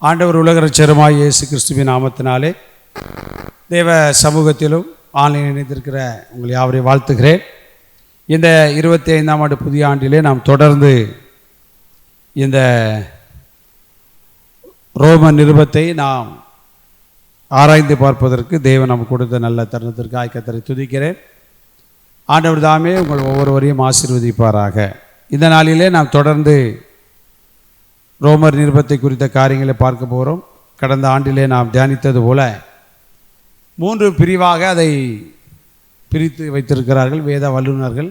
ஆண்டவர் உலக இரட்சகருமாய் இயேசு கிறிஸ்துவின் நாமத்தினாலே தேவ சமூகத்திலும் ஆன்லைன் இணைந்திருக்கிற உங்களை யாவரையும் வாழ்த்துகிறேன். இந்த 25ஆம் ஆண்டு புதிய ஆண்டிலே நாம் தொடர்ந்து இந்த ரோம நிருபத்தை நாம் ஆராய்ந்து பார்ப்பதற்கு தேவன் நமக்கு கொடுத்த நல்ல தருணத்திற்கு ஆய்க்கத்தரை துதிக்கிறேன். ஆண்டவர் தாமே உங்கள் ஒவ்வொருவரையும் ஆசீர்வதிப்பாராக. இந்த நாளிலே நாம் தொடர்ந்து ரோமர் நிருபத்தை குறித்த காரியங்களை பார்க்க போகிறோம். கடந்த ஆண்டிலே நாம் தியானித்தது போல 3 பிரிவாக அதை பிரித்து வைத்திருக்கிறார்கள் வேத வல்லுநர்கள்.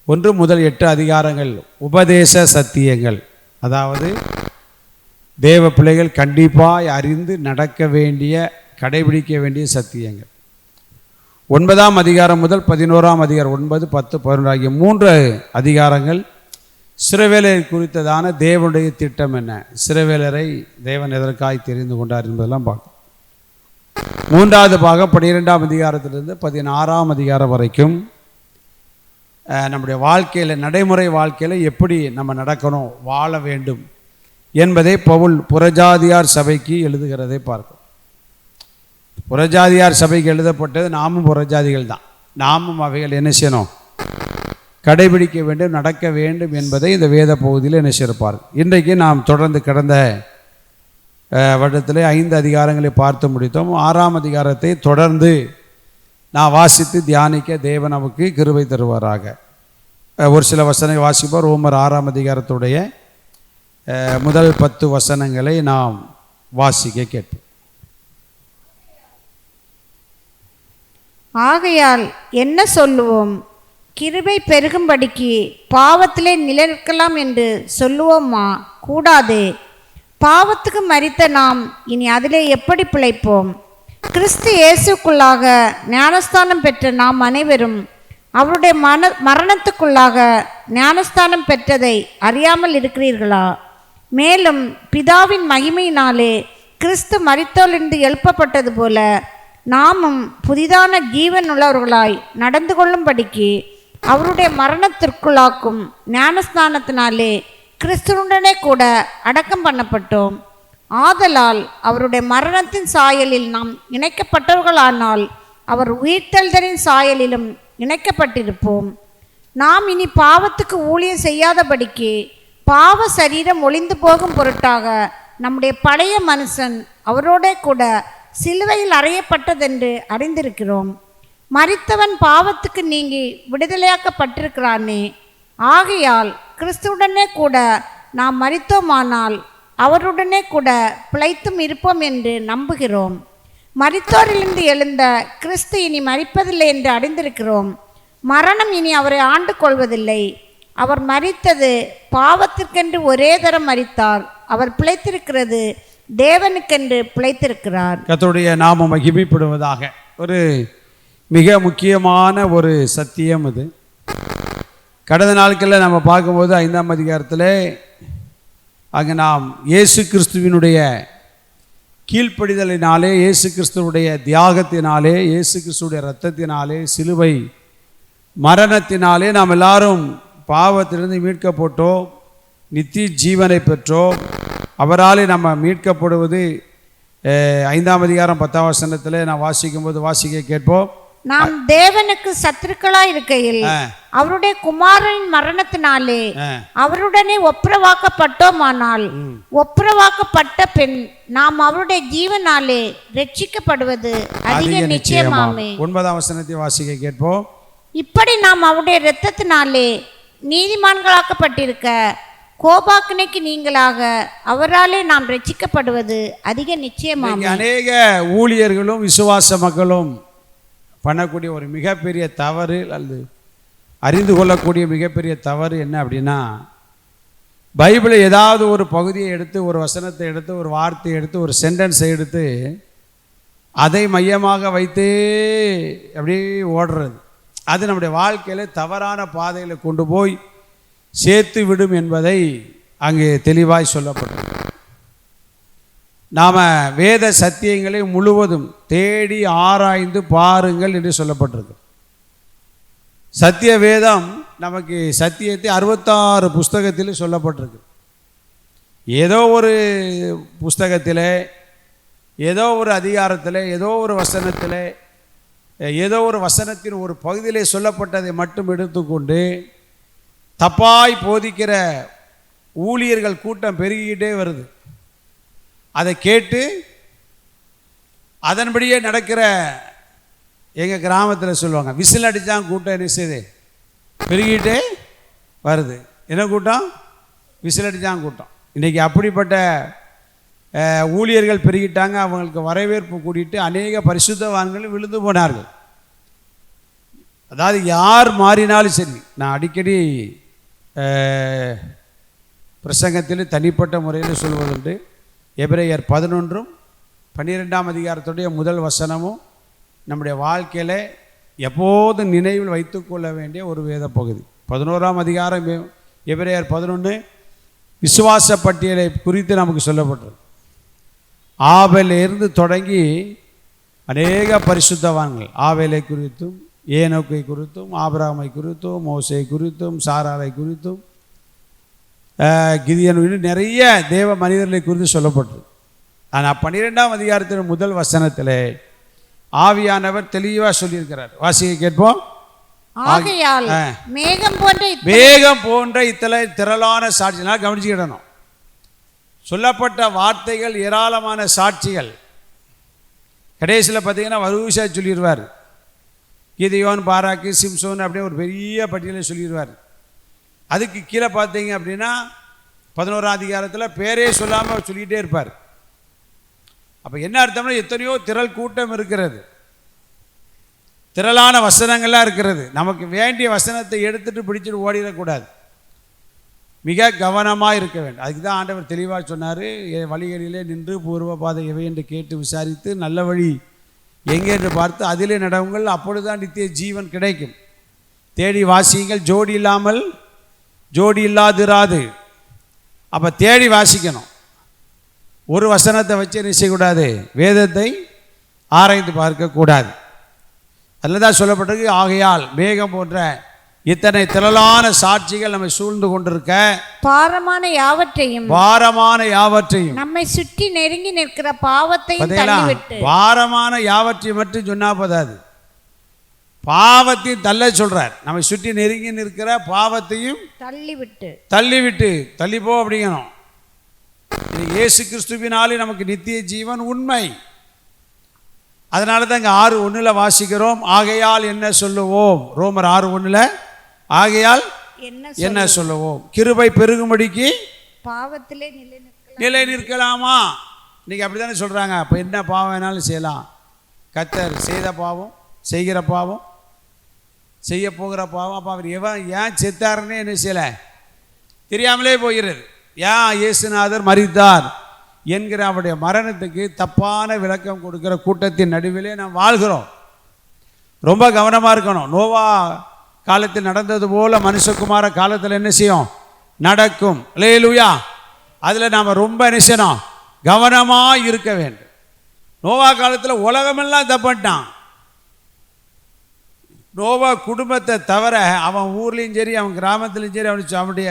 1 முதல் 8 அதிகாரங்கள் உபதேச சத்தியங்கள், அதாவது தேவ பிள்ளைகள் கண்டிப்பாய் அறிந்து நடக்க வேண்டிய கடைபிடிக்க வேண்டிய சத்தியங்கள். 9ஆம் அதிகாரம் முதல் 11ஆம் அதிகாரம் 9, 10, 11 ஆகிய 3 அதிகாரங்கள் சிறைவேலை குறித்ததான தேவனுடைய திட்டம் என்ன, சிறைவேலரை தேவன் எதற்காய் தெரிந்து கொண்டார் என்பதெல்லாம் பார்க்கும். 3வது பாகம் 12ஆம் அதிகாரத்திலிருந்து 16ஆம் அதிகாரம் வரைக்கும் நம்முடைய வாழ்க்கையில், நடைமுறை வாழ்க்கையில் எப்படி நம்ம நடக்கணும், வாழ வேண்டும் என்பதை பவுல் புறஜாதியார் சபைக்கு எழுதுகிறதை பார்க்கும். புறஜாதியார் சபைக்கு எழுதப்பட்டது நாமும் புறஜாதிகள் தான். நாமும் அவைகள் என்ன செய்யணும், கடைபிடிக்க வேண்டும், நடக்க வேண்டும் என்பதை இந்த வேத பகுதியில் என்ன செய்திருப்பார்கள். இன்றைக்கு நாம் தொடர்ந்து கடந்த வருடத்தில் 5 அதிகாரங்களை பார்த்து முடித்தோம். 6ஆம் அதிகாரத்தை தொடர்ந்து நான் வாசித்து தியானிக்க தேவன் நமக்கு கிருபை தருவாராக. ஒரு சில வசனங்கள் வாசிப்போம். ரோமர் 6ஆம் அதிகாரத்துடைய முதல் 10 வசனங்களை நாம் வாசிக்க கேட்போம். ஆகையால் என்ன சொல்லுவோம்? கிருபை பெருகும்படிக்கு பாவத்திலே நிலைநிற்கலாம் என்று சொல்லுவோமா? கூடாதே. பாவத்துக்கு மரித்த நாம் இனி அதிலே எப்படி பிழைப்போம்? கிறிஸ்து இயேசுக்குள்ளாக ஞானஸ்தானம் பெற்ற நாம் அனைவரும் அவருடைய மரணத்துக்குள்ளாக ஞானஸ்தானம் பெற்றதை அறியாமல் இருக்கிறீர்களா? மேலும் பிதாவின் மகிமையினாலே கிறிஸ்து மரித்தோரிலிருந்து எழுப்பப்பட்டது போல நாமும் புதிதான ஜீவன் உள்ளவர்களாய் நடந்து கொள்ளும்படிக்கு அவருடைய மரணத்திற்குள்ளாக்கும் ஞானஸ்நானத்தினாலே கிறிஸ்துவுடனே கூட அடக்கம் பண்ணப்பட்டோம். ஆதலால் அவருடைய மரணத்தின் சாயலில் நாம் இணைக்கப்பட்டவர்களானால் அவர் உயிர்த்தெழுதலின் சாயலிலும் இணைக்கப்பட்டிருப்போம். நாம் இனி பாவத்துக்கு ஊழியம் செய்யாதபடிக்கு பாவ சரீரம் ஒளிந்து போகும் பொருட்டாக நம்முடைய பழைய மனுஷன் அவரோட கூட சிலுவையில் அறையப்பட்டதென்று அறிந்திருக்கிறோம். மரித்தவன் பாவத்துக்கு நீங்கி விடுதலையாக்கப்பட்டிருக்கிறானே. ஆகையால் கிறிஸ்துவுடனே கூட நாம் மரித்தோமானால் அவருடனே கூட பிழைத்தும் இருப்போம் என்று நம்புகிறோம். மரித்தோரிலிருந்து எழுந்த கிறிஸ்து இனி மரிப்பதில்லை என்று அறிந்திருக்கிறோம். மரணம் இனி அவரை ஆண்டு கொள்வதில்லை. அவர் மரித்தது பாவத்திற்கென்று ஒரே தரம் மரித்தார். அவர் பிழைத்திருக்கிறது தேவனுக்கென்று பிழைத்திருக்கிறார். கர்த்தருடைய நாமம் மகிமைப்படுவதாக. ஒரு மிக முக்கியமான ஒரு சத்தியம் இது. கடந்த நாட்களில் நம்ம பார்க்கும்போது 5ஆம் அதிகாரத்தில் அங்கே நாம் இயேசு கிறிஸ்துவினுடைய கீழ்ப்படிதலினாலே, இயேசு கிறிஸ்துவுடைய தியாகத்தினாலே, இயேசு கிறிஸ்துவுடைய இரத்தத்தினாலே, சிலுவை மரணத்தினாலே நாம் எல்லாரும் பாவத்திலிருந்து மீட்கப்பட்டோம், நித்திய ஜீவனை பெற்றோம். அவராலே நம்ம மீட்கப்படுவது 5ஆம் அதிகாரம் 10ஆம் வசனத்தில் நான் வாசிக்க கேட்போம். நாம் தேவனுக்கு சத்துருக்களாய் இருக்கையில் அவருடைய குமாரனின் மரணத்தினாலே அவருடனே ஒப்புரவாக்கப்பட்டோமானால் ஒப்புரவாக்கப்பட்ட பின் நாம் அவருடைய ஜீவனாலே ரட்சிக்கப்படுவது அதிக நிச்சயமாமே. 9ஆம் வசனத்தை வாசிக்க கேட்போம். இப்படி நாம் அவருடைய இரத்தத்தினாலே நீதிமான்களாக்கப்பட்டிருக்க கோபாக்கினைக்கு நீங்களாக அவராலே நாம் ரட்சிக்கப்படுவது அதிக நிச்சயமாமே. அநேக ஊழியர்களும் விசுவாச மக்களும் பண்ணக்கூடிய ஒரு மிகப்பெரிய தவறு, அல்லது அறிந்து கொள்ளக்கூடிய மிகப்பெரிய தவறு என்ன அப்படின்னா, பைபிளை ஏதாவது ஒரு பகுதியை எடுத்து, ஒரு வசனத்தை எடுத்து, ஒரு வார்த்தையை எடுத்து, ஒரு சென்டென்ஸை எடுத்து அதை மையமாக வைத்தே அப்படியே ஓடுறது. அது நம்முடைய வாழ்க்கையில் தவறான பாதையில் கொண்டு போய் சேர்த்து விடும் என்பதை அங்கே தெளிவாய் சொல்லப்பட்டது. நாம் வேத சத்தியங்களை முழுவதும் தேடி ஆராய்ந்து பாருங்கள் என்று சொல்லப்பட்டிருக்கு. சத்திய வேதம் நமக்கு சத்தியத்தை 66 புஸ்தகத்தில் சொல்லப்பட்டிருக்கு. ஏதோ ஒரு புஸ்தகத்தில், ஏதோ ஒரு அதிகாரத்தில், ஏதோ ஒரு வசனத்தில், ஏதோ ஒரு வசனத்தின் ஒரு பகுதியிலே சொல்லப்பட்டதை மட்டும் எடுத்துக்கொண்டு தப்பாய் போதிக்கிற ஊழியர்கள் கூட்டம் பெருகிக்கிட்டே வருது. அதை கேட்டு அதன்படியே நடக்கிற எங்கள் கிராமத்தில் சொல்லுவாங்க, விசில் அடித்தான் கூட்டம் என்ன செய்யுது, பெருகிட்டே வருது. என்ன கூட்டம்? விசில் அடித்தான் கூட்டம். இன்றைக்கி அப்படிப்பட்ட ஊழியர்கள் பெருகிட்டாங்க. அவங்களுக்கு வரவேற்பு கூட்டிட்டு அநேக பரிசுத்தவான்கள் விழுந்து போனார்கள். அதாவது யார் மாறினாலும் சரி, நான் அடிக்கடி பிரசங்கத்தில் தனிப்பட்ட முறையில் சொல்வதுண்டு. எபிரேயர் 11:12 அதிகாரத்துடைய முதல் வசனமும் நம்முடைய வாழ்க்கையில் எப்போதும் நினைவில் வைத்துக்கொள்ள வேண்டிய ஒரு வேத பகுதி. 11ஆம் அதிகாரம் எபிரேயர் 11 விசுவாச பட்டியலை குறித்து நமக்கு சொல்லப்பட்டது. ஆபேலிலிருந்து தொடங்கி அநேக பரிசுத்தவான்கள், ஆபேலை குறித்தும், ஏனோக்கை குறித்தும், ஆபிரகாமை குறித்தும், மோசே குறித்தும், சாராளை குறித்தும், கிதியன் நிறைய தேவ மனிதர்களை குறித்து சொல்லப்பட்டது. ஆனால் 12ஆம் அதிகாரத்தின் முதல் வசனத்தில் ஆவியானவர் தெளிவாக சொல்லியிருக்கிறார். வாசிக்க கேட்போம். ஆகையால் மேகம் போன்ற திரளான சாட்சிகள் கவனிச்சுக்கிடணும். சொல்லப்பட்ட வார்த்தைகள் ஏராளமான சாட்சிகள். கடைசியில் பார்த்தீங்கன்னா வரிசையாக சொல்லிடுவார். கிதியோன், பாராக்கு, சிம்சோன் அப்படியே ஒரு பெரிய பட்டியலை சொல்லிடுவார். அதுக்கு கீழே பார்த்தீங்க அப்படின்னா 11ஆம் அதிகாரத்தில் பேரே சொல்லாமல் சொல்லிகிட்டே இருப்பார். அப்போ என்ன அர்த்தம்னா, எத்தனையோ திரள் கூட்டம் இருக்கிறது, திரளான வசனங்கள்லாம் இருக்கிறது. நமக்கு வேண்டிய வசனத்தை எடுத்துகிட்டு பிடிச்சிட்டு ஓடிடக்கூடாது, மிக கவனமாக இருக்க வேண்டும். அதுக்கு தான் ஆண்டவர் தெளிவாக சொன்னார், வழிகளிலே நின்று பூர்வ பாதை எவை என்று கேட்டு விசாரித்து நல்ல வழி எங்கே என்று பார்த்து அதிலே நடவுங்கள், அப்பொழுதுதான் நித்திய ஜீவன் கிடைக்கும். தேடி வாசியுங்கள், ஜோடி இல்லாமல் ஜோடி இல்லாதிராது. அப்போ தேடி வாசிக்கணும். ஒரு வசனத்தை வச்சு என்ன செய்யக்கூடாது, வேதத்தை ஆராய்ந்து பார்க்கக்கூடாது. அதில் தான் சொல்லப்பட்டிருக்கு, ஆகையால் மேகம் போன்ற இத்தனை திரளான சாட்சிகள் நம்மை சூழ்ந்து கொண்டிருக்க பாரமான யாவற்றையும் நம்மை சுற்றி நெருங்கி நிற்கிற பாவத்தையும் தள்ளிவிட்டு. பாரமான யாவற்றையும் மட்டும் சொன்னா போதாது, பாவத்தையும் தள்ள சொல்றார். நம்மை சுற்றி நெருங்கி நிற்கிற பாவத்தையும் தள்ளிவிட்டு தள்ளிப்போ அப்படிங்கணும். இயேசு கிறிஸ்துவினாலே நமக்கு நித்திய ஜீவன் உண்மை. அதனால தான் இங்கே 6:1 வாசிக்கிறோம், ஆகையால் என்ன சொல்லுவோம். ரோமர் 6:1 ஆகையால் என்ன சொல்லுவோம், கிருபை பெருகும்படிக்கு பாவத்திலே நிலை நிற்கலாமா. இன்னைக்கு அப்படி தானே சொல்கிறாங்க. அப்போ என்ன பாவம் வேணாலும் செய்யலாம். கர்த்தர் செய்த பாவம், செய்கிற பாவம், செய்ய போகிற பாவம். அப்போ அவர் ஏன் செத்தாருன்னு என்ன செய்யலை தெரியாமலே போகிறது. ஏன் இயேசுநாதர் மரித்தார் என்கிற அவருடைய மரணத்துக்கு தப்பான விளக்கம் கொடுக்கிற கூட்டத்தின் நடுவிலே நாம் வாழ்கிறோம். ரொம்ப கவனமாக இருக்கணும். நோவா காலத்தில் நடந்தது போல மனுஷகுமார காலத்தில் என்ன செய்யும், நடக்கும். அல்லேலூயா. அதில் நாம் ரொம்ப என்ன செய்யணும், கவனமாக இருக்க வேண்டும். நோவா காலத்தில் உலகமெல்லாம் தப்பிட்டான். நோவா குடும்பத்தை தவிர அவன் ஊர்லேயும் சரி, அவன் கிராமத்துலேயும் சரி, அவனுடைய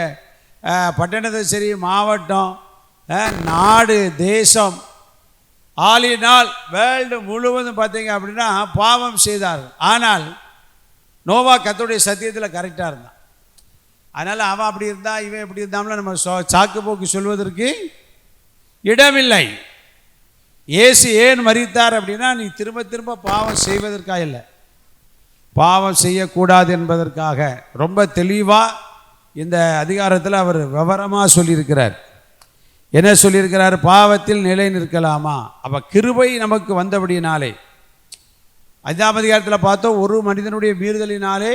பட்டணத்தை சரி, மாவட்டம், நாடு, தேசம், ஆலினால் வேர்ல்டு முழுவதும் பார்த்தீங்க அப்படின்னா பாவம் செய்தார்கள். ஆனால் நோவா கர்த்தருடைய சத்தியத்தில் கரெக்டாக இருந்தான். அதனால் அவன் அப்படி இருந்தான், இவன் எப்படி இருந்தாலும் நம்ம சாக்கு போக்கு சொல்வதற்கு இடமில்லை. இயேசு ஏன் மரித்தார் அப்படின்னா, நீ திரும்ப திரும்ப பாவம் செய்வதற்காக இல்லை, பாவம் செய்யக்கூடாது என்பதற்காக. ரொம்ப தெளிவாக இந்த அதிகாரத்தில் அவர் விவரமாக சொல்லியிருக்கிறார். என்ன சொல்லியிருக்கிறார், பாவத்தில் நிலை நிற்கலாமா. அப்போ கிருபை நமக்கு வந்தபடினாலே, 5ஆம் அதிகாரத்தில் பார்த்தோம், ஒரு மனிதனுடைய மீறுதலினாலே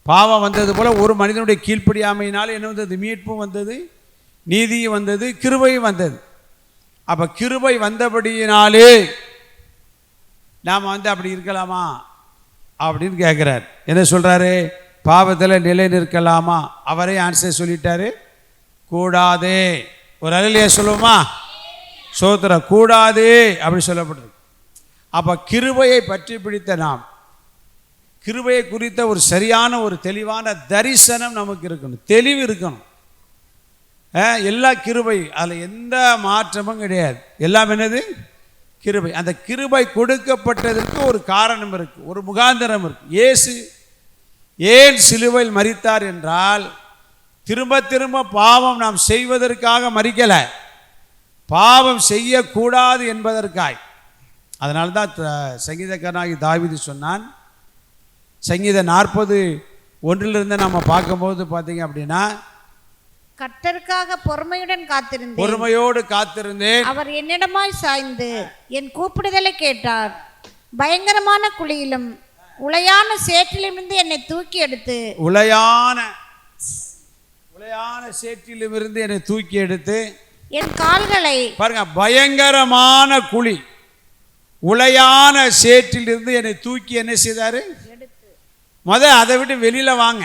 பாவம் வந்தது போல ஒரு மனிதனுடைய கீழ்ப்படியாமையினாலே என்ன வந்தது, மீட்பும் வந்தது, நீதியும் வந்தது, கிருபையும் வந்தது. அப்போ கிருபை வந்தபடியினாலே நாம் அப்படி இருக்கலாமா அப்படின்னு கேட்குறார். என்ன சொல்கிறாரு, பாவத்தில் நிலை நிற்கலாமா. அவரே ஆன்சர் சொல்லிட்டாரு, கூடாதே. ஒரு அலையிலேயே சொல்லுவோமா, சோத்திர கூடாதே அப்படி சொல்லப்படுது. அப்போ கிருபையை பற்றி பிடித்த நாம், கிருபையை குறித்த ஒரு சரியான ஒரு தெளிவான தரிசனம் நமக்கு இருக்கணும், தெளிவு இருக்கணும். எல்லாம் கிருபை, அதில் எந்த மாற்றமும் கிடையாது. எல்லாம் என்னது? கிருபை. அந்த கிருபை கொடுக்கப்பட்டதற்கு ஒரு காரணம் இருக்கு, ஒரு முகாந்திரம் இருக்கு. இயேசு ஏன் சிலுவையில் மரித்தார் என்றால், திரும்ப திரும்ப பாவம் நாம் செய்வதற்காக மரிக்கலை, பாவம் செய்யக்கூடாது என்பதற்காய். அதனால தான் சங்கீதக்காரனாகி தாவீது சொன்னான், சங்கீதம் 40:1 நம்ம பார்க்கும்போது பார்த்தீங்க அப்படின்னா, கர்த்தருக்காக பொறுமையோடு காத்திருந்தேன், அவர் என்னிடமாய் சாய்ந்து என் கூப்பிடுதலை கேட்டார். பயங்கரமான குழியிலும் உளையான சேற்றிலிருந்து என்னை தூக்கி எடுத்து உளையான சேற்றிலிருந்து என்னை தூக்கி எடுத்து என் கால்களை, பாருங்க, பயங்கரமான குழி, உளையான சேற்றிலிருந்து என்னை தூக்கி என்ன செய்தாரு? அதை விட்டு வெளியில வாங்க.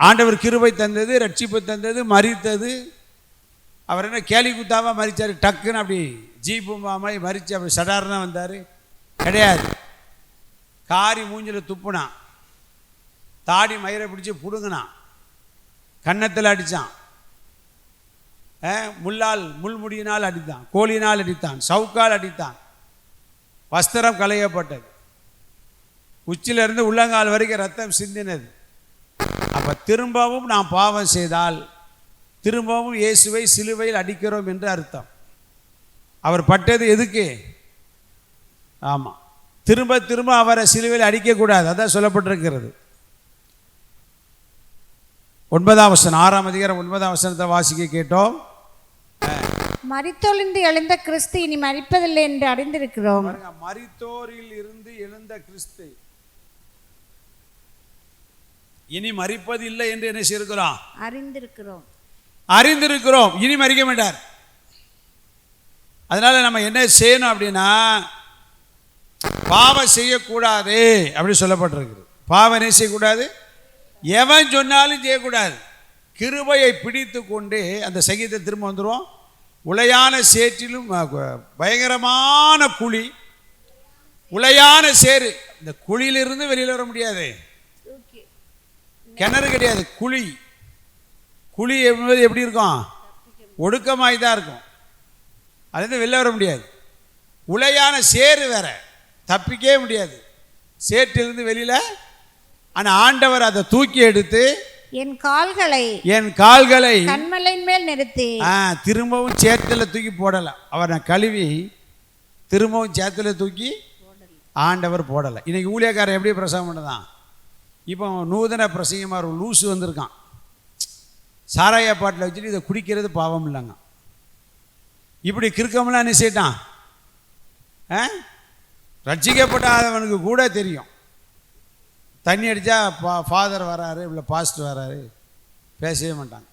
ஆண்டவர் கிருபை தந்தது, ரட்சிப்பு தந்தது, மரித்தது. அவர் என்ன கேலி குத்தாம மரிச்சாரு, டக்குன்னு அப்படி ஜீப்புமாய் மரிச்சு அப்படி சடார்னா வந்தார்? கிடையாது. காரி மூஞ்சில் துப்புனான், தாடி மயிரை பிடிச்சி புடுங்கினான், கன்னத்தில் அடித்தான், முள்முடியினால் அடித்தான், கோலினால் அடித்தான், சவுக்கால் அடித்தான், வஸ்திரம் களையப்பட்டது, உச்சிலிருந்து உள்ளங்கால் வரைக்கும் ரத்தம் சிந்தினது. அப்போ திரும்பவும் நாம் பாவம் செய்தால் திரும்பவும் இயேசுவை சிலுவையில் அடிக்கிறோம் என்று அர்த்தம். அவர் பட்டது எதுக்கு? ஆமாம், திரும்ப திரும்ப அவரை சிலுவையில் அடிக்கக்கூடாது, அதான் சொல்லப்பட்டிருக்கிறது. 9ஆம் வசனம், 6ஆம் அதிகாரம் 9ஆம் வசனத்தை வாசிக்க கேட்டோம். மரித்தொழிந்து எழுந்த கிறிஸ்து இனி மரிப்பதில்லை என்று அறிந்திருக்கிறோம். மரித்தோரில் இருந்து எழுந்த கிறிஸ்து இனி மரிப்பதில்லை என்று என்ன செய்கிறோம்? அறிந்திருக்கிறோம். இனி மரிக்க மாட்டார். அதனால நம்ம என்ன செய்யணும் அப்படின்னா, பாவம் செய்யக்கூடாது அப்படி சொல்லப்பட்டிருக்கு. பாவம் என்ன செய்யக்கூடாது? எவன் சொன்னாலும் செய்யக்கூடாது. கிருபையை பிடித்து கொண்டு அந்த சங்கீதத்தை திரும்ப வந்துடும். உளையான சேற்றிலும் பயங்கரமான குழி, உளையான சேறு. இந்த குழியிலிருந்து வெளியில் வர முடியாது, கிணறு கிடையாது, குழி. குழி என்பது எப்படி இருக்கும்? ஒடுக்கமாய் தான் இருக்கும், அதுலேருந்து வெளில வர முடியாது. உளையான சேறு வேற, தப்பிக்கவே முடியாது சேற்றிலிருந்து வெளியில். ஆனால் ஆண்டவர் அதை தூக்கி எடுத்து என் கால்களை கன்மலையின் மேல் நிறுத்தி திரும்பவும் சேத்துல தூக்கி போடலை. அவரை கழுவி திரும்பவும் சேத்துல தூக்கி ஆண்டவர் போடலை. இன்னைக்கு ஊழியக்காரர் எப்படி பிரசங்கம் பண்ணதான்? இப்போ நூதன பிரசங்கமாக ஒரு லூசு வந்திருக்கான், சாராய பாட்டில் வச்சுட்டு இதை குடிக்கிறது பாவம் இல்லைங்க. இப்படி கிறுக்கமெல்லாம் என்ன செய்யிட்டான்? ரட்சிக்கப்படாதவனுக்கு கூட தெரியும், தண்ணி அடித்தா ஃபாதர் வராரு, இல்லை பாஸ்டர் வராரு, பேசவே மாட்டாங்க.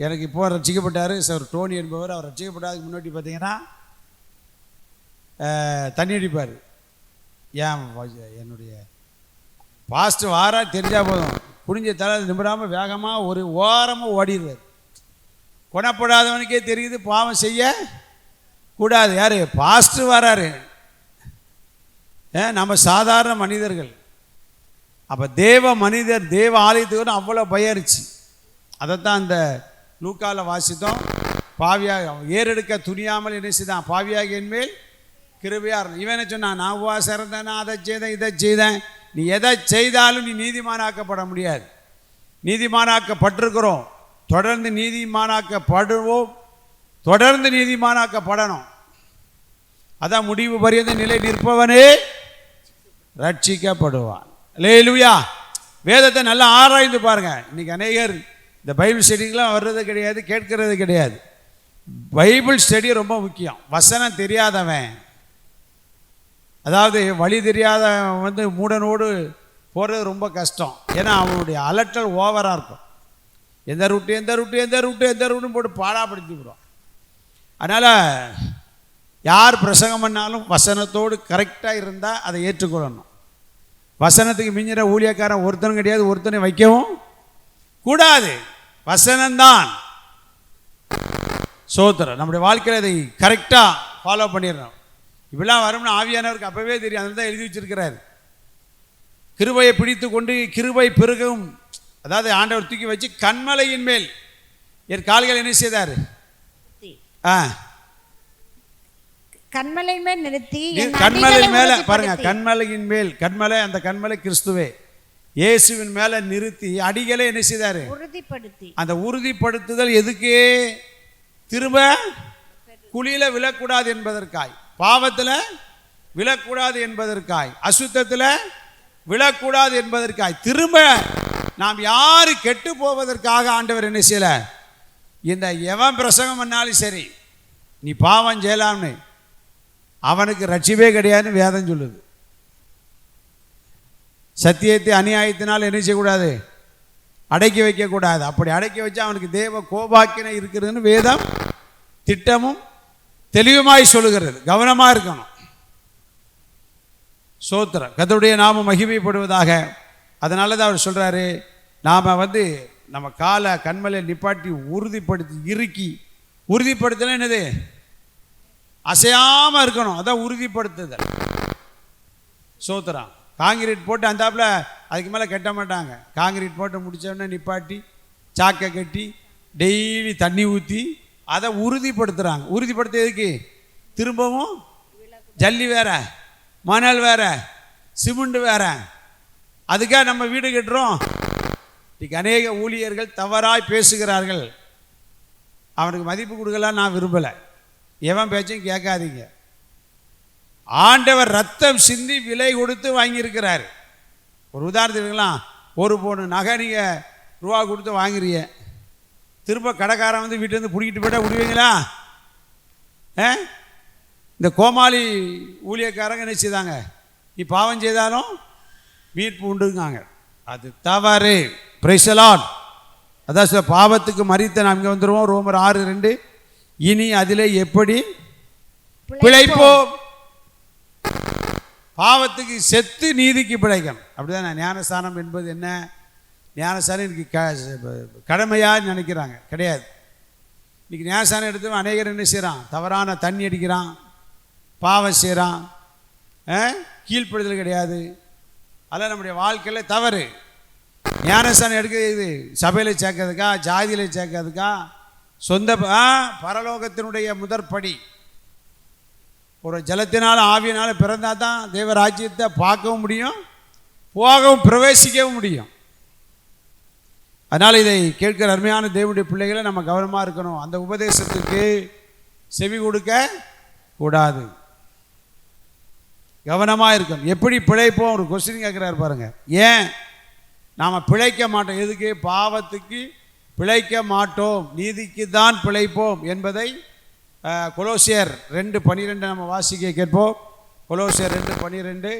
எனக்கு இப்போ ரட்சிக்கப்பட்டார் சார் டோனி என்பவர். அவர் ரட்சிக்கப்படாதுக்கு முன்னாடி பார்த்தீங்கன்னா தண்ணி அடிப்பார். ஏன் என்னுடைய பாஸ்டர் வாரா தெரிஞ்சால் போதும், குடிஞ்ச தலை நிமிடாமல் வேகமாக ஒரு ஓரமாக ஓடிடுவார். குணப்படாதவனுக்கே தெரியுது பாவம் செய்ய கூடாது. யார்? பாஸ்டர் வராரு. நம்ம சாதாரண மனிதர்கள். அப்போ தேவ மனிதர் தேவ ஆலயத்துக்கு அவ்வளோ பயரிச்சு. அதைத்தான் அந்த லூக்காவில் வாசித்தோம். பாவியாக ஏறெடுக்க துணியாமல் என்ன செய்தான்? பாவியாக என்மேல் கிருபையாக இருந்தேன். இவன் என்ன சொன்னான்? நான் உபவாசம் இருந்தேன், நான் அதை செய்தேன், இதை செய்தேன். நீ எதை செய்தாலும் நீ நீதிமானாக்கப்பட முடியாது. நீதிமானாக்கப்பட்டிருக்கிறோம், தொடர்ந்து நீதிமானாக்கப்படுவோம், தொடர்ந்து நீதிமானாக்கப்படணும். அதான் முடிவு பரியந்த நிலை நிற்பவனே ரட்சிக்கப்படுவான். அல்லேலூயா. வேதத்தை நல்லா ஆராய்ந்து பாருங்க. இன்னைக்கு அநேகர் இந்த பைபிள் ஸ்டடிக்கெலாம் வர்றது கிடையாது, கேட்கறது கிடையாது. பைபிள் ஸ்டடி ரொம்ப முக்கியம். வசனம் தெரியாதவன், அதாவது வழி தெரியாதவன் மூடனோடு போகிறது ரொம்ப கஷ்டம். ஏன்னா அவனுடைய அலட்டல் ஓவராக இருக்கும். எந்த ரூட்டுன்னு போட்டு பாடாப்படுத்தி விடுவான். அதனால் யார் பிரசங்கம் பண்ணாலும் வசனத்தோடு கரெக்டாக இருந்தால் அதை ஏற்றுக்கொள்ளணும். வசனத்துக்கு மிஞ்சிற ஊழியக்காரன் ஒருத்தனும் கிடையாது, ஒருத்தனை வைக்கவும் கூடாது. வசனம்தான் சோத்திரம். நம்முடைய வாழ்க்கையில் அதை கரெக்டாக ஃபாலோ பண்ணிடணும். இப்படிலாம் வரும்னு ஆவியானவருக்கு அப்போவே தெரியும், அதில் தான் எழுதி வச்சிருக்கிறார். கிருபையை பிடித்து கொண்டு கிருபை பெருகும், அதாவது ஆண்டவர் தூக்கி வச்சு கண்மலையின் மேல் என் கால்கள் என்ன செய்தார்? கண்மலை மேல் நிறுத்தி கண்மலை மேல பாருங்க, கண்மலையின் மேல், கண்மலை, அந்த கண்மலை கிறிஸ்துவே இயேசுவின் மேல நிறுத்தி அடிகளை என்ன செய்தாரு? உறுதிப்படுத்தி. அந்த உறுதிப்படுத்துதல் எதுக்கு? திரும்ப குழியில விழக்கூடாது என்பதற்காய், பாவத்துல விழக்கூடாது என்பதற்காய், அசுத்தத்துல விழக்கூடாது என்பதற்காய், திரும்ப நாம் யாரு கெட்டு போவதற்காக ஆண்டவர் என்ன செய்யல? இந்த எவன் பிரசங்கம் பண்ணாலும் சரி நீ பாவம் செய்யலாம்னு அவனுக்கு ரட்சிப்பே கிடையாதுன்னு வேதம் சொல்லுது. சத்தியத்தை அநியாயத்தினால் என்ன செய்யக்கூடாது? அடக்கி வைக்கக்கூடாது. அப்படி அடக்கி வச்சா அவனுக்கு தேவ கோபாக்கினை இருக்கிறதுன்னு வேதம் திட்டமும் தெளிவுமாய் சொல்லுகிறது. கவனமாக இருக்கணும். சோத்திரம். கர்த்தருடைய நாமம் மகிமைப்படுவதாக. அதனால தான் அவர் சொல்கிறாரு, நாம் நம்ம காலை கண்மலையை நிப்பாட்டி உறுதிப்படுத்தி இறுக்கி, உறுதிப்படுத்தல என்னது? அசையாமல் இருக்கணும். அதான் உறுதிப்படுத்துதல். சோத்திரம். காங்கிரீட் போட்டு அந்தாப்பில் அதுக்கு மேலே கட்ட மாட்டாங்க. காங்கிரீட் போட்டு முடித்தோடனே நிப்பாட்டி சாக்கை கட்டி டெய்லி தண்ணி ஊற்றி அதை உறுதிப்படுத்துகிறாங்க. உறுதிப்படுத்துறதுக்கு திரும்பவும் ஜல்லி வேற, மணல் வேற, சிமெண்ட் வேற. அதுக்காக நம்ம வீடு கட்டுறோம். இன்றைக்கு அநேக ஊழியர்கள் தவறாய் பேசுகிறார்கள். அவனுக்கு மதிப்பு கொடுக்கலாம் நான் விரும்பலை. எவன் பேச்சும் கேட்காதீங்க. ஆண்டவர் ரத்தம் சிந்தி விலை கொடுத்து வாங்கியிருக்கிறார். ஒரு உதாரணத்துக்குலாம், ஒரு பவுன் நகை நீங்கள் ரூபா கொடுத்து வாங்குறீங்க, திரும்ப கடைக்காரன் வீட்டிலேருந்து பிடிக்கிட்டு போய்ட்டா விடுவீங்களா? இந்த கோமாளி ஊழியக்காரங்க என்ன செய்தாங்க? நீ பாவம் செய்தாலும் மீட்பு உண்டுங்காங்க. அது தவறு. Praise the Lord. அதான் பாவத்துக்கு மரித்த நாம் இங்கே வந்துடுவோம். ரோமர் 6:2. இனி அதில் எப்படி பிழைப்போம்? பாவத்துக்கு செத்து நீதிக்கு பிழைக்கணும். அப்படிதான் ஞானஸ்தானம் என்பது என்ன? ஞானஸ்தானம் இன்னைக்கு கடமையாக நினைக்கிறாங்க. கிடையாது. இன்னைக்கு ஞானஸ்தானம் எடுத்து அநேகர் என்ன செய்கிறான்? தவறான தண்ணி அடிக்கிறான், பாவம் செய்கிறான், கீழ்ப்படுதல் கிடையாது. அதெல்லாம் நம்முடைய வாழ்க்கையில் தவறு. ஞானஸ்தானம் எடுக்கிறது சபையில் சேர்க்கறதுக்கா, ஜாதியில் சேர்க்கறதுக்கா, சொந்த பரலோகத்தினுடைய முதற்படி. ஒரு ஜலத்தினால் ஆவியினால் பிறந்தால் தான் தேவராஜ்யத்தை பார்க்கவும் முடியும், போகவும் பிரவேசிக்கவும் முடியும். அதனால் இதை கேட்கிற அருமையான தேவனுடைய பிள்ளைகளை நம்ம கவனமாக இருக்கணும். அந்த உபதேசத்துக்கு செவி கொடுக்க கூடாது. கவனமாக இருக்கணும். எப்படி பிழைப்போம்? ஒரு கொஸ்டின் கேட்குறாரு பாருங்க. ஏன் நாம் பிழைக்க மாட்டோம்? எதுக்கு? பாவத்துக்கு பிழைக்க மாட்டோம், நீதிக்கு தான் பிழைப்போம் என்பதை கொலோசியர் 2:12 நம்ம வாசிக்க கேட்போம். கொலோசியர் 2:12.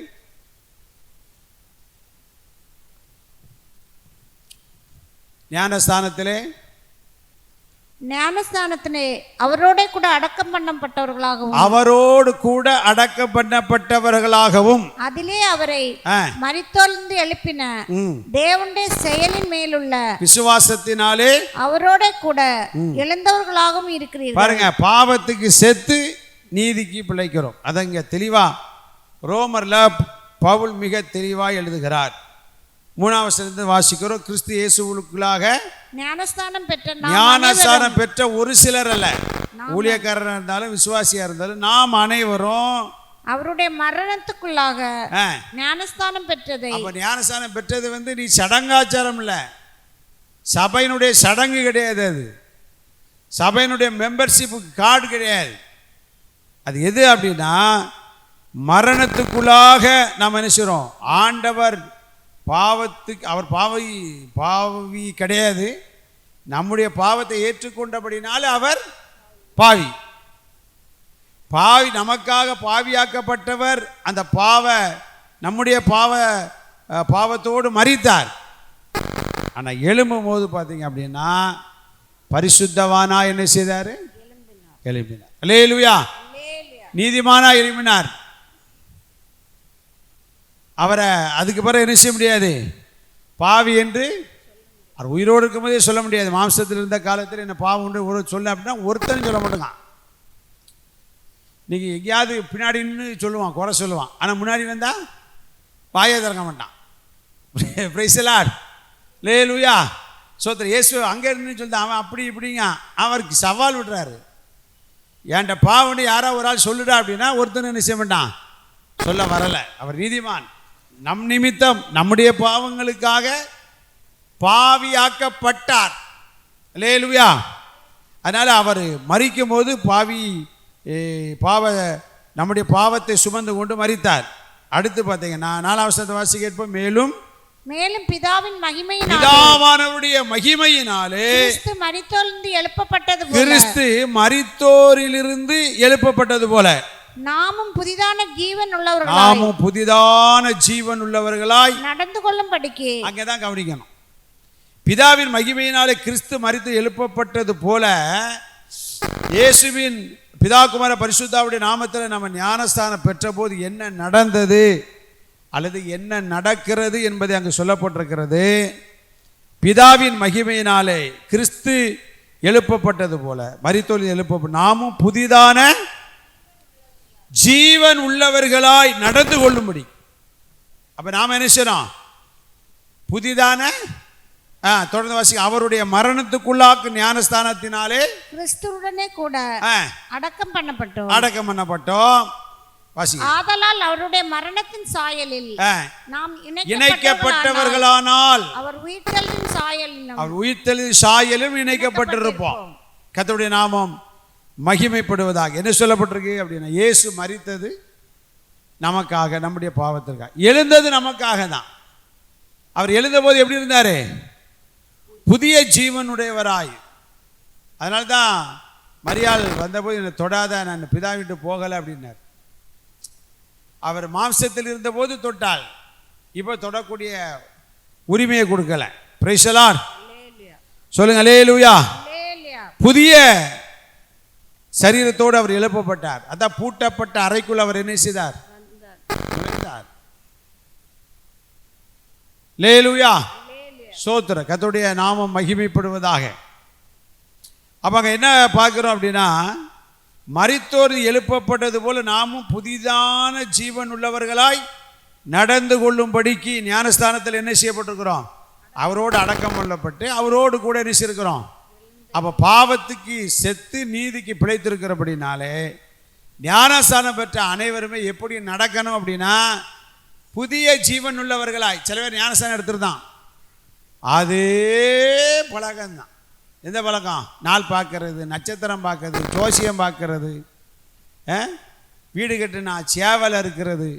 ஞானஸ்தானத்திலே அவரோடு கூட அடக்கம் பண்ணப்பட்டவர்களாகவும், அவரோடு கூட அடக்கம் பண்ணப்பட்டவர்களாகவும், அதிலே அவரை மரித்தோர்ந்து எழுப்பின தேவனுடைய செயலின் மேலுள்ள விசுவாசத்தினாலே அவரோட கூட எழுந்தவர்களாகவும் இருக்கிறீர்கள். பாருங்க, பாவத்துக்கு செத்து நீதிக்கு பிழைக்கிறோம். அதங்க தெளிவா ரோமர்ல பவுல் மிக தெளிவா எழுதுகிறார். 3ஆம் வசனத்தை வாசிக்கிறோம். கிறிஸ்து இயேசுவுக்குள்ளாக ஞானஸ்தானம் பெற்ற ஒரு சிலர் அல்ல, ஊழியக்காரராக இருந்தாலும் விசுவாசியா இருந்தாலும் நாம் அனைவரும் அவருடைய மரணத்துக்குள்ளாக ஞானஸ்தானம் பெற்றதை. அப்ப ஞானஸ்தானம் பெற்றது நீ சடங்காச்சாரம் இல்லை, சபையினுடைய சடங்கு கிடையாது, அது சபையினுடைய மெம்பர்ஷிப் கார்டு கிடையாது. அது எது அப்படின்னா, மரணத்துக்குள்ளாக நாம் என்ன செய்றோம்? ஆண்டவர் பாவத்துக்கு, அவர் பாவி கிடையாது, நம்முடைய பாவத்தை ஏற்றுக்கொண்டபடினால அவர் பாவி. நமக்காக பாவியாக்கப்பட்டவர். அந்த நம்முடைய பாவத்தோடு மரித்தார். ஆனால் எழும்பும் போது பார்த்தீங்க அப்படின்னா பரிசுத்தவானா என்ன செய்தார்? எழுப்பினார். அல்லேலூயா. நீதிமானா எழுப்பினார். அவரை அதுக்கு பிறகு என்ன செய்ய முடியாது? பாவி என்று அவர் உயிரோடு இருக்கும்போதே சொல்ல முடியாது. மாம்சத்தில் இருந்த காலத்தில் என்ன பாவம் உண்டு ஒரு சொல்ல அப்படின்னா ஒருத்தரும் சொல்ல மாட்டேங்கான். இன்னைக்கு எங்கேயாவது பின்னாடின்னு சொல்லுவான், குறை சொல்லுவான். ஆனால் முன்னாடி வந்தால் வாயை திறக்க மாட்டான். Praise the Lord. லேலுயா சோத்திரம். இயேசு அங்கே இருந்து சொல்லிட்டு அவன் அப்படி இப்படிங்க அவருக்கு சவால் விடுறாரு. என்கிட்ட பாவன்னு யாராவது ஒரு ஆள் சொல்லுடா அப்படின்னா ஒருத்தனை என்ன செய்ய மாட்டான், சொல்ல வரலை. அவர் நீதிமான். நம் நிமித்தம் நம்முடைய பாவங்களுக்காக பாவியாக்கப்பட்டார். லேலுயா. அதனால் அவர் மரிக்கும் போது நம்முடைய பாவத்தை சுமந்து கொண்டு மரித்தார். அடுத்து பார்த்தீங்கன்னா 4ஆம் வசனத்தை வாசி கேட்போம். மேலும் பிதாவின் மகிமையினாலே, பிதாவானவருடைய மகிமையினாலே கிறிஸ்து மரித்தோரிலிருந்து எழுப்பப்பட்டது போல, கிறிஸ்து மரித்தோரிலிருந்து எழுப்பப்பட்டது போல நாமும் புதிதான ஜீவன் உள்ளவர்களாய் நடந்து கொள்ளும்படிக்கு. அங்கதான் கவனிக்கணும். பிதாவின் மகிமையினாலே கிறிஸ்து மரித்து எழுப்பப்பட்டது போல இயேசுவின் பிதா குமார பரிசுத்தாவுடைய நாமத்தில் நம்ம ஞானஸ்தானம் பெற்ற போது என்ன நடந்தது அல்லது என்ன நடக்கிறது என்பதை அங்கு சொல்லப்பட்டிருக்கிறது. பிதாவின் மகிமையினாலே கிறிஸ்து எழுப்பப்பட்டது போல மரித்தோரில் எழுப்பப்பட்ட நாமும் புதிதான ஜீவன் உள்ளவர்களாய் நடந்து கொள்ளும்படி. அப்ப நாம என்ன செய்யணும்? புதிதான தொடர்ந்து வாசி. அவருடைய மரணத்துக்குள்ளாக்கு ஞானஸ்தானத்தினாலே கிறிஸ்துவுடனே கூட அடக்கம் பண்ணப்பட்டோம். வாசி. ஆதலால் அவருடைய மரணத்தின் சாயலில் நாம் இணைக்கப்பட்டவர்களானால் அவர் உயிர்த்தெழுதலின் சாயலும் இணைக்கப்பட்டிருப்போம். கர்த்தருடைய நாமம் மகிமைப்படுவதாக. என்ன சொல்லப்பட்டிருக்கு அப்படின்னா, இயேசு மரித்தது நமக்காக, நம்முடைய பாவத்திற்காக. எழுந்தது நமக்காக தான். அவர் எழுந்த போது எப்படி இருந்தாரு? புதிய ஜீவனுடையவராய். அதனால தான் மரியாள் வந்தபோது என்னை தொடாத, நான் பிதா விட்டு போகலை அப்படின்னார். அவர் மாம்சத்தில் இருந்தபோது தொட்டாள், இப்போ தொடக்கூடிய உரிமையை கொடுக்கல. Praise the Lord. சொல்லுங்க அல்லேலூயா. புதிய சரீரத்தோடு அவர் எழுப்பப்பட்டார். அதான் பூட்டப்பட்ட அறைக்குள் அவர் என்ன செய்தார்? அல்லேலூயா. சோத்திர. கர்த்தருடைய நாமம் மகிமைப்படுவதாக. அப்ப அங்க என்ன பார்க்கிறோம் அப்படின்னா, மரித்தோர் எழுப்பப்பட்டது போல நாமும் புதிதான ஜீவன் உள்ளவர்களாய் நடந்து கொள்ளும்படிக்கு ஞானஸ்தானத்தில் என்ன செய்யப்பட்டிருக்கிறோம்? அவரோடு அடக்கம் கொள்ளப்பட்டு அவரோடு கூட என்ன செய்யிருக்கிறோம்? அப்போ பாவத்துக்கு செத்து நீதிக்கு பிழைத்திருக்கிறபடினாலே ஞானஸ்தானம் பெற்ற அனைவருமே எப்படி நடக்கணும் அப்படின்னா, புதிய ஜீவன் உள்ளவர்களாய். சில பேர் ஞானஸ்தானம் எடுத்துருந்தான், அதே பழக்கம்தான். எந்த பழக்கம்? நாள் பார்க்கறது, நட்சத்திரம் பார்க்கறது, ஜோசியம் பார்க்கறது, வீடு கட்டுனா சேவல் இருக்கிறது,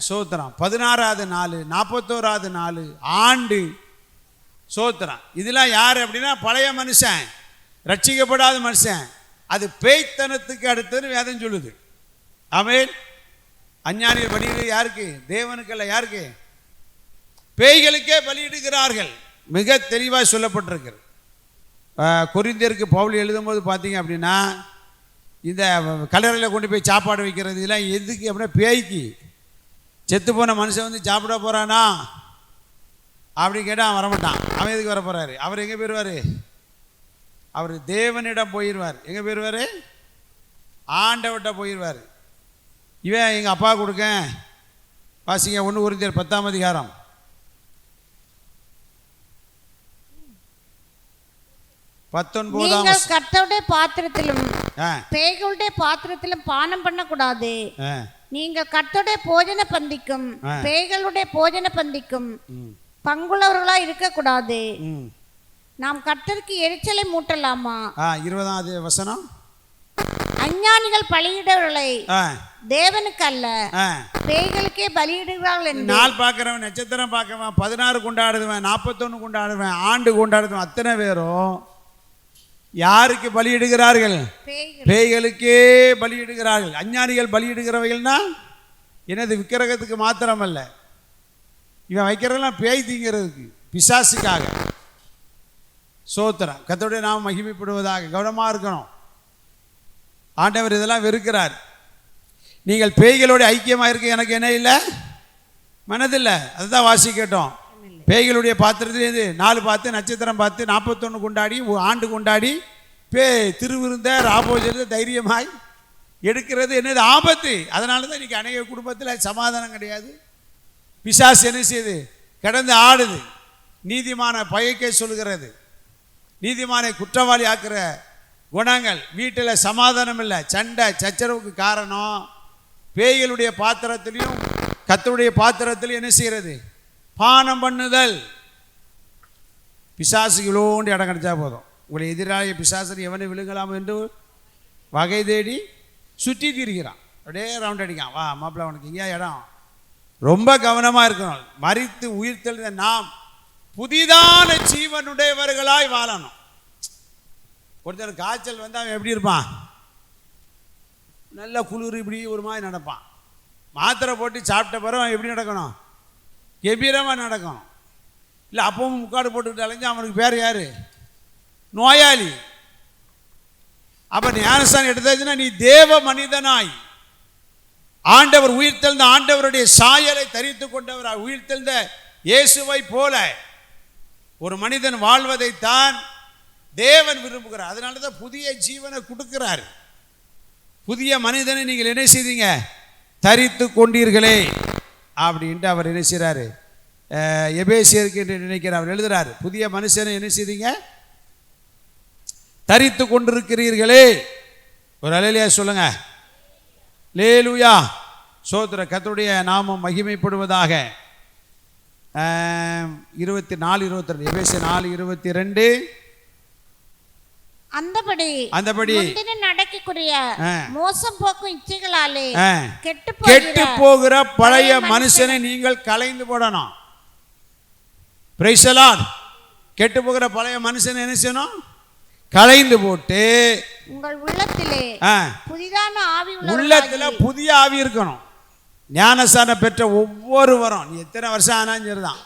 சோத்திரம் 16வது நாள், 41வது நாள், ஆண்டு, சோத்திரம். இதெல்லாம் யார் அப்படின்னா பழைய மனுஷன், ரட்சிக்கப்படாத மனுஷன். அது பேய்த்தனத்துக்கு அடுத்தது வேதம் சொல்லுது. ஆமென். அஞ்ஞானிகள் பலியிடு யாருக்கு? தேவனுக்கல்ல. யாருக்கு? பேய்களுக்கே பலியிடுகிறார்கள். மிக தெளிவாக சொல்லப்பட்டிருக்கிறது. கொரிந்தியருக்கு பவுல் எழுதும்போது பார்த்தீங்க அப்படின்னா, இந்த கல்லறையில் கொண்டு போய் சாப்பாடு வைக்கிறது இதெல்லாம் எதுக்கு அப்படின்னா, பேய்க்கு. செத்து போன மனுஷன் வந்து சாப்பிட போகிறானா அப்படின்னு கேட்டால் அவன் வரமாட்டான். அவன் எதுக்கு வர போகிறாரு? அவர் எங்கே போயிடுவார்? அவர் தேவனிடம் போயிடுவார். எங்கே போயிடுவார்? ஆண்டவர்கிட்ட போயிடுவார். இவன் எங்கள் அப்பா கொடுக்க. வாசிங்க 1 கொரிந்தியர் 10ஆம் அதிகாரம் 19. கர்த்தருடைய பாத்திரத்திலும் பேய்களுடைய பாத்திரத்திலும் பானம் பண்ணக்கூடாது. நீங்கள் கர்த்தருடைய போஜன பந்திக்கும் பேய்களுடைய போஜன பந்திக்கும் பங்குள்ளவர்களாக இருக்கக்கூடாது. நாம் கர்த்தருக்கு எரிச்சலை மூட்டலாமா? 20வது வசனம். அஞ்ஞானிகள் பலியிடவர்களை தேவனுக்கு அல்ல பேய்களுக்கே பலியிடுகிறார்கள் என்று. நாள் பார்க்கிறவன், நட்சத்திரம் பார்க்கிறவன், 16 கொண்டாடுவேன், 41 கொண்டாடுவேன், ஆண்டு கொண்டாடுவேன், அத்தனை பேரும் யாருக்கு பலியிடுகிறார்கள்? பேய்களுக்கே பலியிடுகிறார்கள். அஞ்ஞானிகள் பலியிடுகிறவைகள்னா என்னது? விக்கிரகத்துக்கு மாத்திரம் அல்ல, இவன் வைக்கிறதெல்லாம் பேய் தீங்கிறதுக்கு, பிசாசுக்காக. சோத்திரம். கர்த்தருடைய நாமம் மகிமைப்படுவதாக. கவனமாக இருக்கணும். ஆண்டவர் இதெல்லாம் வெறுக்கிறார். நீங்கள் பேய்களோட ஐக்கியமாக இருக்க எனக்கு என்ன இல்லை? மனதில்லை. அதுதான் வாசி கேட்டோம். பேய்களுடைய பாத்திரத்திலேருந்து 4 பார்த்து, நட்சத்திரம் பார்த்து, 41 கொண்டாடி, ஆண்டு கொண்டாடி, திருவிருந்த ராபோஜனத்தை தைரியமாய் எடுக்கிறது என்னது? ஆபத்து. அதனால தான் இன்றைக்கி அநேக குடும்பத்தில் சமாதானம் கிடையாது. பிசாசு என்ன செய்யுது? கிடந்து ஆடுது. நீதிமான பகைக்கை சொல்கிறது. நீதிமானை குற்றவாளி ஆக்குற குணங்கள். வீட்டில் சமாதானம் இல்லை, சண்டை சச்சரவுக்கு காரணம் பேய்களுடைய பாத்திரத்திலையும் கர்த்தருடைய பாத்திரத்திலையும் என்ன செய்கிறது? பானம் பண்ணுதல். பிசாசு இவ்வளோண்டு இடம் கிடைச்சா போதும், உங்களை எதிராளிய பிசாசன் எவனை விழுங்கலாம் என்று வகை தேடி சுற்றி திரிகிறான். அப்படியே ரவுண்ட் அடிக்கான். வா மாப்பிள்ளை, உனக்கு எங்கேயா இடம்? ரொம்ப கவனமாக இருக்கணும். மரித்து உயிர் தெளிந்த நாம் புதிதான ஜீவனுடையவர்களாய் வாழணும். ஒருத்தர் காய்ச்சல் வந்து அவன் எப்படி இருப்பான்? நல்ல குளிர் இப்படி ஒரு மாதிரி நடப்பான். மாத்திரை போட்டு சாப்பிட்ட பிறகு அவன் எப்படி நடக்கணும்? கெபீரமாக நடக்கணும். இல்லை அப்பவும் முக்காடு போட்டுக்கிட்டு அலைஞ்சு அவனுக்கு பேர் யார்? நோயாளி. அப்போ நீ ஞானஸ்தானம் எடுத்தாச்சுன்னா நீ தேவ மனிதனாய் ஆண்டவர் உயிர்த்தெழுந்த ஆண்டவருடைய சாயலை தரித்து கொண்டவர் உயிர்த்தெழுந்த இயேசுவை போல ஒரு மனிதன் வாழ்வதைத்தான் தேவன் விரும்புகிறார். அதனால தான் புதிய ஜீவனை கொடுக்கிறார். புதிய மனிதனை நீங்கள் என்ன செய்தீங்க? தரித்து கொண்டீர்களே அப்படின்ட்டு அவர் என்ன செய்கிறாரு? எபேசியருக்கு என்று நினைக்கிறார். அவர் எழுதுறாரு, புதிய மனுஷனை என்ன செய்தீங்க? தரித்து கொண்டிருக்கிறீர்களே. ஒரு அல்லேலூயா சொல்லுங்க. லேலூயா. சோத்திர கர்த்தருடைய நாமம் மகிமைப்படுவதாக. 24:22 எபேசியர் 4:22. அந்தபடி நடக்கக்கூடிய மோசம் போக்கும் இச்சைகளாலே கெட்டு போகிற பழைய மனுஷனை நீங்கள் களைந்து போடணும். Praise the Lord. கெட்டு போகிற பழைய மனுஷனை என்ன செய்யணும்? களைந்து போட்டு உங்கள் உள்ளத்திலே புதிதான ஆவி உள்ளத்துல புதிய ஆவி இருக்கணும். ஞானஸ்தானம் பெற்ற ஒவ்வொருவரும், நீ எத்தனை வருஷம் ஆனாலும் சரிதான்,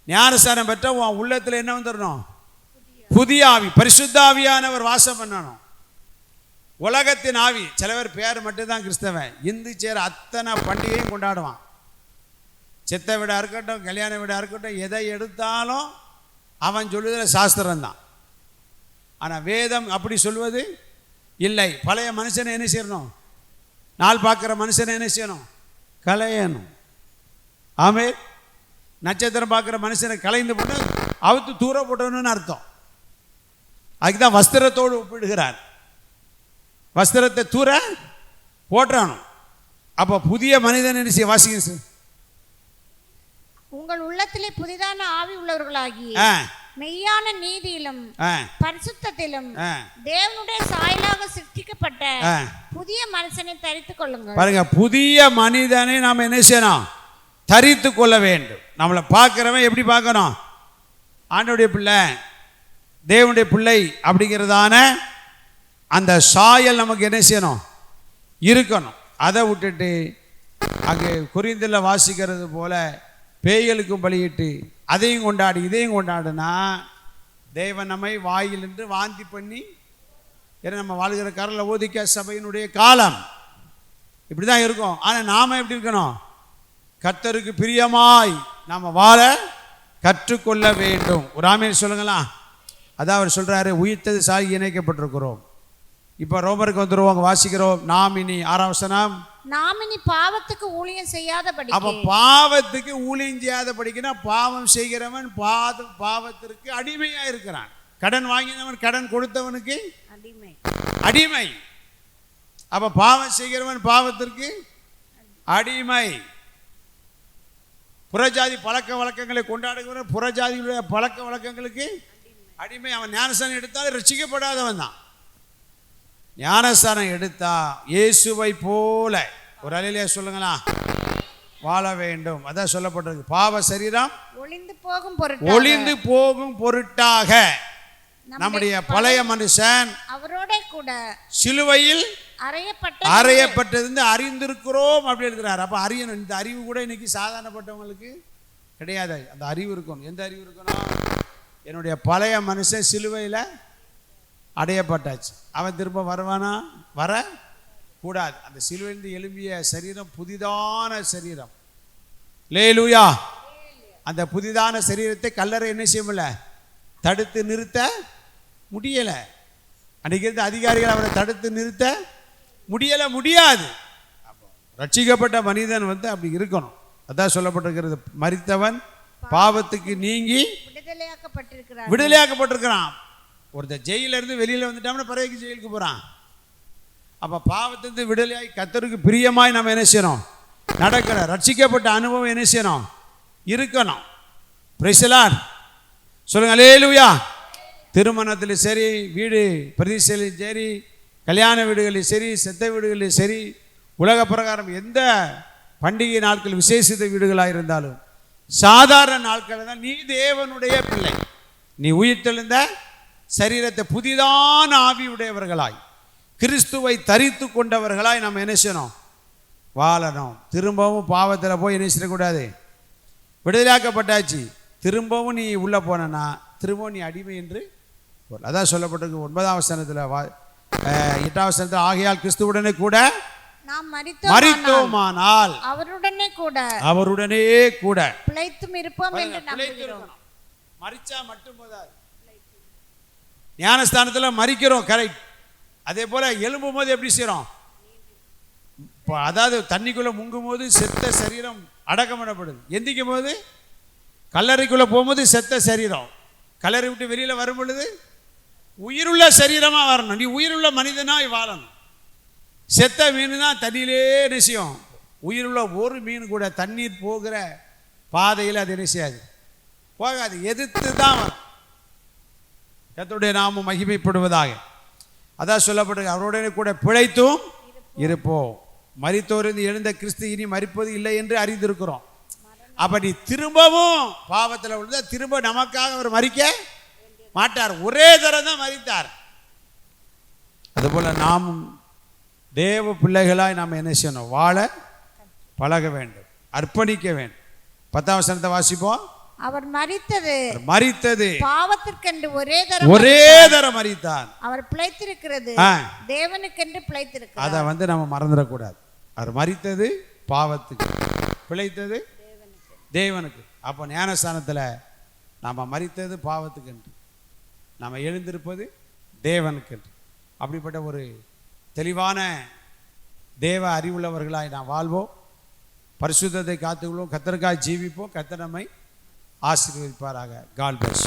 ஞானஸ்தானம் பெற்ற உன் உள்ளத்துல என்ன வந்துடணும்? புதிய ஆவி, பரிசுத்த ஆவியானவர் வாசம் பண்ணணும். உலகத்தின் ஆவி, சில பேர் பேர் மட்டும்தான் கிறிஸ்தவன், இந்து சேர அத்தனை பண்டிகையும் கொண்டாடுவான். சித்த வீடாக இருக்கட்டும், கல்யாண வீடாக இருக்கட்டும், எதை எடுத்தாலும் அவன் சொல்லுகிற சாஸ்திரம்தான். ஆனால் வேதம் அப்படி சொல்வது இல்லை. பழைய மனுஷனை என்ன செய்யணும்? நாள் பார்க்குற மனுஷனை என்ன செய்யணும்? களையணும். ஆமே. நட்சத்திரம் பார்க்குற மனுஷனை களைந்து போட்டு அவுத்து தூர போட்டணும்னு அர்த்தம். அதுக்குதான் வஸ்திரத்தோடு ஒப்பிடுகிறார். வஸ்திரத்தை தூர போட்டணும். அப்போ புதிய மனிதன் என்ன செய்ய? வாசிங்க சார். உங்கள் உள்ளத்திலே புதிதான ஆவி உள்ளவர்களாகி மெய்யான நீதியிலும் பரிசுத்தத்திலும் தேவனுடைய சாயலாக சிருஷ்டிக்கப்பட்ட புதிய மனுஷனை தரித்துக் கொள்ளுங்கள். பாருங்க, புதிய மனிதனை நாம் என்ன செய்யணும்? தரித்து கொள்ள வேண்டும். நம்மளை பார்க்கிறவன் எப்படி பார்க்கணும்? ஆண்டவருடைய பிள்ளை, தேவனுடைய பிள்ளை அப்படிங்கிறதான அந்த சாயல் நமக்கு என்ன செய்யணும்? இருக்கணும். அதை விட்டுட்டு அங்கே கொரிந்தில வாசிக்கிறது போல பேய்களுக்கும் பலியிட்டு அதையும் கொண்டாடி இதையும் கொண்டாடுனா தேவன் நம்மை வாயில் என்று வாந்தி பண்ணி, ஏன்னா நம்ம வாழ்கிற காரில் ஓதிக்க சபையினுடைய காலம் இப்படி தான் இருக்கும். ஆனால் நாம் எப்படி இருக்கணும்? கர்த்தருக்கு பிரியமாய் நாம் வாழ கற்றுக்கொள்ள வேண்டும். ஒரு ஆமென் சொல்லுங்களா. அதான் அவர் சொல்கிறாரு, உயிர்த்தது சாகி இணைக்கப்பட்டிருக்கிறோம். இப்போ ரோமருக்கு வந்துடுவோம், வாசிக்கிறோம். நாம் இனி 6ஆம் வசனம், நாம் இனி பாவத்துக்கு ஊழியம் செய்யாதபடி. அப்ப பாவத்துக்கு ஊழியம் செய்யாதபடிக்குன்னா பாவம் செய்கிறவன் பாவத்திற்கு அடிமையா இருக்கிறான். கடன் வாங்கினவன் கடன் கொடுத்தவனுக்கு அடிமை. அப்ப பாவம் செய்கிறவன் பாவத்திற்கு அடிமை. புறஜாதி பழக்க வழக்கங்களை கொண்டாடுகிறவன் புறஜாதிகளுடைய பழக்க வழக்கங்களுக்கு அடிமை. அவன் ஞானஸ்தானம் எடுத்தாலும் ரட்சிக்கப்படாதவன் தான். ஞானஸ்தானம் எடுத்தா இயேசுவை போல, ஒரு அல்லேலூயா சொல்லுங்களா, வாழ வேண்டும். அதான் சொல்லப்பட்டிருக்கு. பாவ சரீரம் ஒளிந்து போகும் பொருட்டாக நம்முடைய பழைய மனுஷன் அவரோட கூட சிலுவையில் அறையப்பட்டது அறிந்திருக்கிறோம் அப்படி எழுதுறாரு. அப்ப அறியணும். இந்த அறிவு கூட இன்னைக்கு சாதாரணப்பட்டவங்களுக்கு கிடையாது. அந்த அறிவு இருக்கணும். எந்த அறிவு இருக்கணும்? என்னுடைய பழைய மனுஷன் சிலுவையில் அடையப்பட்டாச்சு, அவன் திரும்ப வருவானா? வர கூடாது. அந்த சிலுவையிலிருந்து எழும்பிய சரீரம் புதிதான சரீரம். லேலூயா. அந்த புதிதான சரீரத்தை கல்லறை என்ன செய்ய முடியல? தடுத்து நிறுத்த முடியலை. அன்றைக்கு இருந்த அதிகாரிகள் அவரை தடுத்து நிறுத்த முடியாது. ரட்சிக்கப்பட்ட மனிதன் அப்படி இருக்கணும். அதான் சொல்லப்பட்டிருக்கிறது, மரித்தவன் பாவத்துக்கு நீங்கி விடுதலையாக்கப்பட்டிருக்கிறார். விடுதலையாக்கப்பட்டிருக்கிறான். ஒருத்தர் ஜெயில இருந்து வெளியில வந்துட்டோம்னா பிறகு ஜெயிலுக்கு போறான். அப்ப பாவத்திலிருந்து விடுதலையாகி கர்த்தருக்கு பிரியமாய் நம்ம என்ன செய்யணும்? நடக்கணும். ரட்சிக்கப்பட்ட அனுபவம் என்ன செய்யணும்? இருக்கணும். பிரைஸ் தி லார்ட் சொல்லுங்க அல்லேலூயா. திருமணத்திலும் சரி, வீடு பிரதிஷ்டையிலும் சரி, கல்யாண வீடுகளிலும் சரி, செத்த வீடுகளிலும் சரி, உலக பிரகாரம் எந்த பண்டிகை நாட்கள் விசேஷித்த வீடுகளாக இருந்தாலும் சாதாரண நாட்கள் தான் நீ தேவனுடைய பிள்ளை. நீ உயிர்த்தெழுந்த சரீரத்தை புதிதான ஆவியுடையவர்களாய் கிறிஸ்துவை தரித்து கொண்டவர்களாய் நம்ம என்ன செய்யணும்? வாழணும். திரும்பவும் பாவத்தில் போய் என்ன செய்யக்கூடாது? விடுதலையாக்கப்பட்டாச்சு. திரும்பவும் நீ உள்ளே போனா திரும்பவும் நீ அடிமை என்று அதான் சொல்லப்பட்டிருக்கு 9ஆம் வசனத்தில் 8ஆம் வசனத்தில் ஆகையால் கிறிஸ்துவுடனே கூட நாம் மரித்தோமானால் அவருடனே கூட பிழைத்தும் இருப்போம் என்று நம்புகிறோம். மரிச்சா மட்டும் போதாது. ஞானஸ்தானத்தில் மரிக்கிறோம், கரெக்ட். அதே போல எழும்பும் போது எப்படி செய்யறோம்? அதாவது தண்ணிக்குள்ள முங்கும் போது செத்த சரீரம் அடக்கம் பண்ணப்படுது. எந்திக்கும் போது கல்லறைக்குள்ள போகும்போது செத்த சரீரம், கல்லறை விட்டு வெளியில வரும் பொழுது உயிருள்ள சரீரமா வரணும். நீ உயிருள்ள மனிதனாய் வாழணும். செத்த மீன் தான் தண்ணியிலே நிச்சயம். உயிருள்ள ஒரு மீன் கூட தண்ணீர் போகிற பாதையில் அது என்ன செய்யாது? போகாது. எதிர்த்து தான் வரும். கர்த்தருடைய நாமம் மகிமைப்படுவதாக. அதான் சொல்லப்பட்டிருக்கு, அவருடனே கூட பிழைத்தும் இருப்போம். மரித்தோரிலிருந்து எழுந்த கிறிஸ்து இனி மரிப்பது இல்லை என்று அறிந்திருக்கிறோம். அப்ப நீ திரும்பவும் பாவத்தில் விழுந்தா திரும்ப நமக்காக அவர் மரிக்க மாட்டார். ஒரே தரம் தான் மரித்தார். அதுபோல நாமும் தேவ பிள்ளைகளாய் நாம் என்ன செய்யணும்? வாழ பழக வேண்டும், அர்ப்பணிக்க வேண்டும். 10ஆம் வசனத்தை வாசிப்போம். அவர் மரித்தது பாவத்திற்கென்று ஒரே தரம் மரித்தார். அவர் பிழைத்திருக்கிறது தேவனுக்கென்று பிழைத்திருக்கிறார். அதை நம்ம மறந்துடக்கூடாது. அவர் மரித்தது பாவத்துக்கு, பிழைத்தது தேவனுக்கு. அப்போ ஞானஸ்தானத்தில் நாம் மரித்தது பாவத்துக்கு என்று, நாம் எழுந்திருப்பது தேவனுக்கு என்று. அப்படிப்பட்ட ஒரு தெளிவான தேவ அறிவுள்ளவர்களாய் நாம் வாழ்வோம், பரிசுத்தத்தை காத்துக்கொள்வோம், கர்த்தருக்காய் ஜீவிப்போம். கர்த்தர் நம்மை ஆசீர்வதிப்பாராக. God plus.